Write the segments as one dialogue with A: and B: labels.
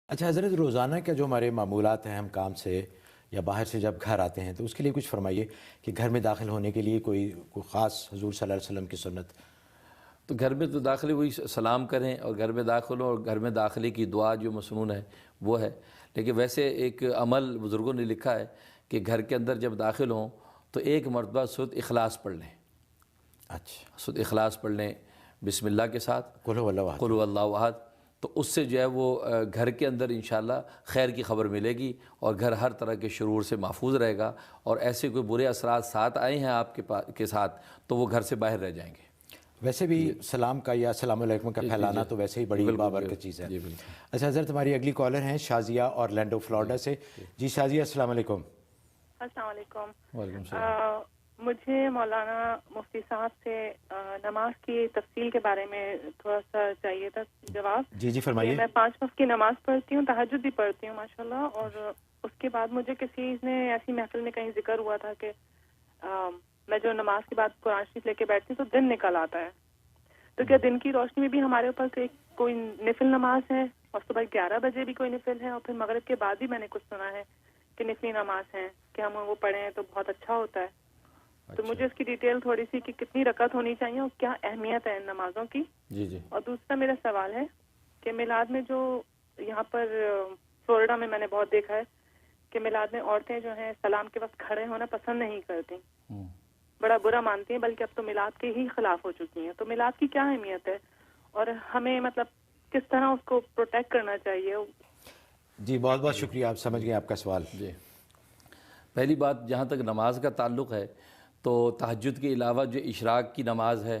A: अच्छा हज़रत, रोज़ाना का जो हमारे मामूलात हैं, हम काम से या बाहर से जब घर आते हैं तो उसके लिए कुछ फरमाइए कि घर में दाखिल होने के लिए कोई ख़ास हुज़ूर सल्लल्लाहु अलैहि वसल्लम की सुन्नत।
B: तो घर में तो दाखिले वही सलाम करें और घर में दाखिल हो और घर में दाखिले की दुआ जो मसनून है वो है। लेकिन वैसे एक अमल बुज़ुर्गों ने लिखा है कि घर के अंदर जब दाखिल हों तो एक मरतबा सूरत इखलास पढ़ लें।
A: अच्छा,
B: सूरत इखलास पढ़ लें बिस्मिल्लाह के साथ,
A: कुल हुवल्लाहु अहद।
B: कुल हुवल्लाहु अहद। तो उससे जो है वो घर के अंदर इंशाअल्लाह खैर की ख़बर मिलेगी और घर हर तरह के शुरूर से महफूज रहेगा। और ऐसे कोई बुरे असरात साथ आए हैं आपके के साथ तो वो घर से बाहर रह जाएंगे।
A: वैसे भी सलाम का या अस्सलाम वालेकुम का फैलाना तो वैसे ही बड़ी बाबरकत चीज़ है।
B: जी बिल्कुल।
A: अच्छा हज़रत, हमारी अगली कॉलर हैं शाज़िया ऑरलैंडो फ्लोरिडा से। जी शाज़िया, अस्सलाम वालेकुम।
C: अस्सलाम वालेकुम।
B: वालेकुम सलाम।
C: मुझे मौलाना मुफ्ती साहब से नमाज की तफसील के बारे में थोड़ा सा चाहिए था जवाब।
A: जी जी फरमाइए।
C: मैं 5 वक्त की नमाज पढ़ती हूँ, तहज्जुद भी पढ़ती हूँ माशाल्लाह। और उसके बाद मुझे किसी ने ऐसी महफिल में कहीं जिक्र हुआ था कि मैं जो नमाज के बाद कुरान शरीफ लेके बैठती हूँ तो दिन निकल आता है। तो क्या दिन की रोशनी में भी हमारे ऊपर कोई निफिल नमाज है? और सुबह 11 बजे भी कोई निफिल है और फिर मगरिब के बाद भी मैंने कुछ सुना है कि निफली नमाज है कि हम वो पढ़ें तो बहुत अच्छा होता है। तो मुझे इसकी डिटेल थोड़ी सी कि कितनी रकत होनी चाहिए और क्या अहमियत है इन नमाजों की।
B: जी जी।
C: और दूसरा मेरा सवाल है कि मिलाद में जो यहाँ पर फ्लोरिडा में मैंने बहुत देखा है कि मिलाद में औरतें जो हैं सलाम के वक्त खड़े होना पसंद नहीं करती, बड़ा बुरा मानती हैं, बल्कि अब तो मिलाद के ही खिलाफ हो चुकी हैं। तो मिलाद की क्या अहमियत है और हमें मतलब किस तरह उसको प्रोटेक्ट करना चाहिए?
A: जी बहुत बहुत शुक्रिया, आप समझ गए आपका सवाल।
B: जी, पहली बात जहाँ तक नमाज का ताल्लुक़ है तो तहज्जुद के अलावा जो इशराक की नमाज है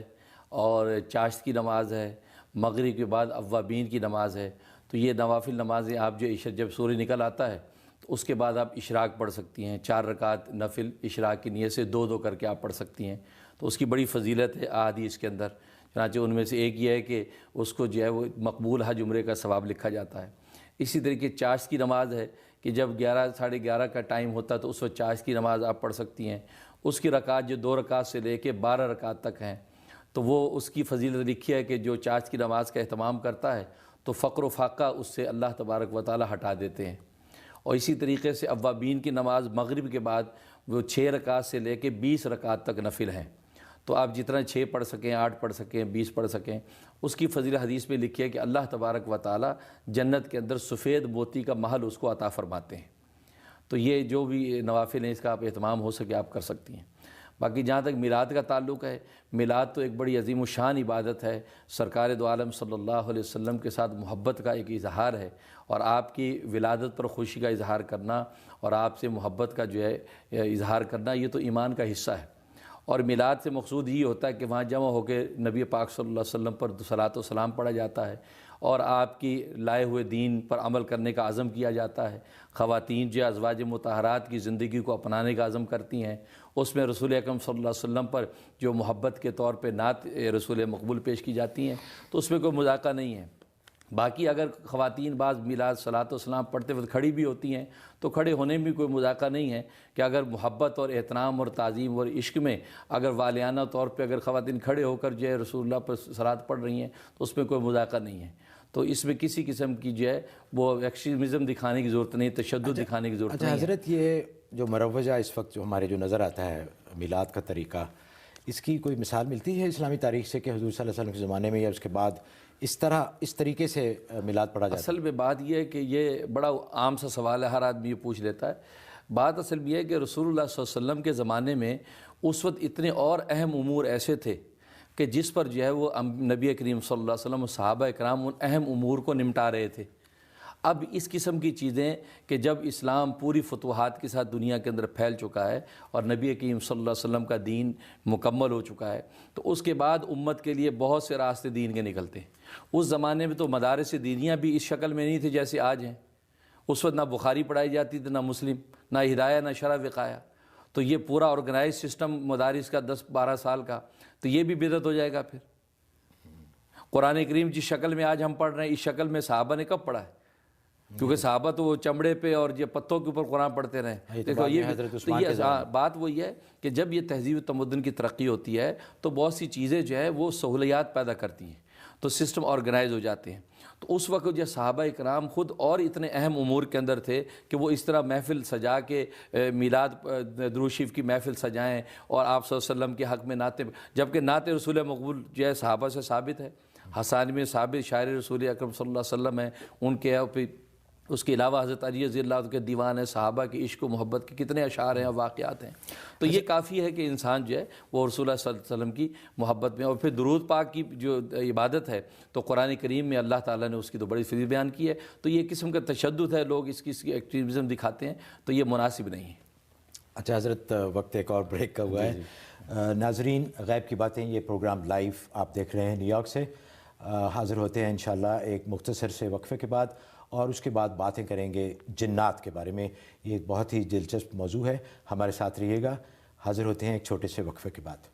B: और चाश्त की नमाज है, मगरिब के बाद अव्वाबीन की नमाज है, तो ये नवाफिल नमाज़ें आप जो जब सूर्य निकल आता है तो उसके बाद आप इशराक पढ़ सकती हैं। 4 रकात नफिल इशराक की नीयत से 2-2 करके आप पढ़ सकती हैं। तो उसकी बड़ी फजीलत है अहादीस के अंदर। चनांचे उनमें से एक ये है कि उसको जो है वो मकबूल हज उम्रे का सवाब लिखा जाता है। इसी तरीके चाश्त की नमाज है कि जब 11 साढ़े 11 का टाइम होता है तो उस वक्त चाश्त की नमाज़ आप पढ़ सकती हैं। उसकी रकात जो 2 रकात से लेके 12 रकात तक हैं, तो वो उसकी फजीलत लिखी है कि जो चाश्त की नमाज़ का अहतमाम करता है तो फ़क्र व फाक़ा उससे अल्लाह तबारक व तआला हटा देते हैं। और इसी तरीके से अव्वाबीन की नमाज़ मगरिब के बाद वो 6 रकात से लेके 20 रकात तक नफिल हैं। तो आप जितना 6 पढ़ सकें, 8 पढ़ सकें, 20 पढ़ सकें, उसकी फजीलत हदीस में लिखी है कि अल्लाह तबारक व तआला जन्नत के अंदर सफ़ेद मोती का महल उसको अता फरमाते हैं। तो ये जो भी नवाफिल हैं इसका आप एहतमाम हो सके आप कर सकती हैं। बाकी जहाँ तक मिलाद का ताल्लुक़ है, मिलाद तो एक बड़ी अजीम शान इबादत है। सरकार दो आलम सल्लल्लाहु अलैहि वसल्लम के साथ मोहब्बत का एक इजहार है और आपकी विलादत पर खुशी का इजहार करना और आपसे मोहब्बत का जो है इजहार करना, ये तो ईमान का हिस्सा है। और मिलाद से मकसूद ये होता है कि वहाँ जमा होकर नबी पाक सल्लल्लाहु अलैहि वसल्लम पर सलात व सलाम पढ़ा जाता है और आपकी लाए हुए दीन पर अमल करने का अज़म किया जाता है। ख़वातीन जो अज़वाज मुतहरात की ज़िंदगी को अपनाने का अज़म करती हैं, उसमें रसूल अकरम सल्लल्लाहु अलैहि वसल्लम पर जो मोहब्बत के तौर पे नात रसूल मकबूल पेश की जाती हैं, तो उसमें कोई मज़ाक़ा नहीं है। बाकी अगर ख़वातीन बाज़ मिलाद सलात व सलाम पढ़ते वक्त खड़ी भी होती हैं तो खड़े होने में भी कोई मज़ाक़ा नहीं है कि अगर मोहब्बत और एहतराम और ताज़ीम और इश्क में अगर वालियाना तौर पे अगर ख़वातीन खड़े होकर जो है रसूलुल्लाह पर सलात पढ़ रही हैं तो उसमें कोई मज़ाक़ा नहीं है। तो इसमें किसी किस्म की जो है वो एक्सट्रीमिज़म दिखाने की ज़रूरत नहीं, तशद्दुद दिखाने की ज़रूरत नहीं है।
A: हज़रत, ये जो मरवजा इस वक्त जो हमारे जो नज़र आता है मिलाद का तरीक़ा, इसकी कोई मिसाल मिलती है इस्लामी तारीख़ से कि हुज़ूर सल्लल्लाहु अलैहि वसल्लम के ज़माने में या उसके बाद इस तरीके से मिलाद पढ़ा जाता है?
B: असल में बात यह है कि ये बड़ा आम सा सवाल है, हर आदमी ये पूछ लेता है। बात असल में यह है कि रसूलुल्लाह सल्लल्लाहु अलैहि वसल्लम के ज़माने में उस वक्त इतने और अहम उमूर ऐसे थे कि जिस पर जो है वो नबी करीम सल्लल्लाहु अलैहि वसल्लम और सहाबा इकराम उन अहम उमूर को निपटा रहे थे। अब इस किस्म की चीज़ें कि जब इस्लाम पूरी फतवाहात के साथ दुनिया के अंदर फैल चुका है और नबी करीम सल्लल्लाहु अलैहि वसल्लम का दीन मुकम्मल हो चुका है, तो उसके बाद उम्मत के लिए बहुत से रास्ते दीन के निकलते हैं। उस ज़माने में तो मदारिस दीनियाँ भी इस शक्ल में नहीं थे जैसे आज हैं। उस वक्त ना बुखारी पढ़ाई जाती थी, ना मुस्लिम, ना हिदाया, ना शरह विकाया। तो ये पूरा ऑर्गेनाइज सिस्टम मदारिस का 10-12 साल का, तो ये भी बिदअत हो जाएगा। फिर कुरान करीम जिस शक्ल में आज हम पढ़ रहे हैं, इस शक्ल में सहाबा ने कब पढ़ा है? क्योंकि सहाबा तो वो चमड़े पे और ये पत्तों के ऊपर कुरान पढ़ते रहे। देखो ये बात वही है कि जब ये तहज़ीब तमद्दुन की तरक्की होती है तो बहुत सी चीज़ें जो है वो सहूलियात पैदा करती हैं, तो सिस्टम ऑर्गेनाइज हो जाते हैं। تو اس وقت جو صحابہ اکرام خود اور اتنے اہم امور کے اندر تھے کہ وہ اس طرح محفل سجا کے میلاد درود شریف کی محفل سجائیں اور آپ صلی اللہ علیہ وسلم کے حق میں نعتیں، جبکہ نعت رسول مقبول جو ہے صحابہ سے ثابت ہے، حسان میں ثابت شاعر رسول اکرم صلی اللہ علیہ وسلم ہیں، ان کے اس کے علاوہ حضرت علی رضی اللہ عنہ کے دیوان ہے، صحابہ کی عشق و محبت کے کتنے اشعار ہیں اور واقعات ہیں. تو یہ کافی ہے کہ انسان جو ہے وہ رسول اللہ صلی اللہ علیہ وسلم کی محبت میں. اور پھر درود پاک کی جو عبادت ہے تو قرآن کریم میں اللہ تعالیٰ نے اس کی تو بڑی فضیلت بیان کی ہے. تو یہ قسم کا تشدد ہے، لوگ اس کی ایکٹیویزم دکھاتے ہیں، تو یہ مناسب نہیں ہے.
A: اچھا حضرت، وقت ایک اور بریک کا ہوا ہے. ناظرین، غیب کی باتیں یہ پروگرام لائیو آپ دیکھ رہے ہیں نیو یارک سے. حاضر ہوتے ہیں انشاءاللہ ایک مختصر سے وقفے کے بعد، اور اس کے بعد باتیں کریں گے جنات کے بارے میں. یہ ایک بہت ہی دلچسپ موضوع ہے، ہمارے ساتھ رہیے گا. حاضر ہوتے ہیں ایک چھوٹے سے وقفے کے بعد.